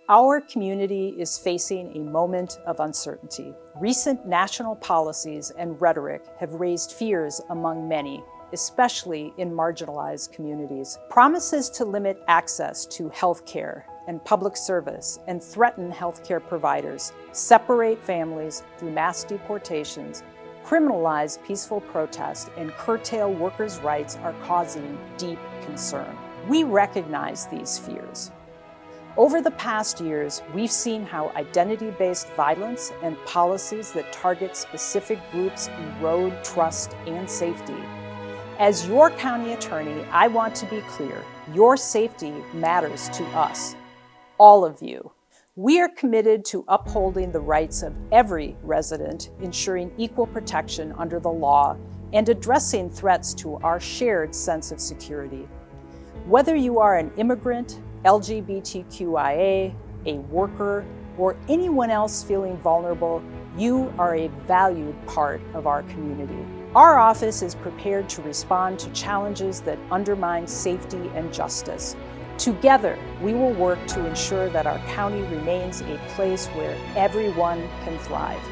Our community is facing a moment of uncertainty. Recent national policies and rhetoric have raised fears among many, especially in marginalized communities. Promises to limit access to healthcare and public service and threaten healthcare providers, separate families through mass deportations, criminalize peaceful protest, and curtail workers' rights are causing deep concern. We recognize these fears. Over the past years, we've seen how identity-based violence and policies that target specific groups erode trust and safety. As your county attorney, I want to be clear, your safety matters to us, all of you. We are committed to upholding the rights of every resident, ensuring equal protection under the law, and addressing threats to our shared sense of security. Whether you are an immigrant, LGBTQIA, a worker, or anyone else feeling vulnerable, you are a valued part of our community. Our office is prepared to respond to challenges that undermine safety and justice. Together, we will work to ensure that our county remains a place where everyone can thrive.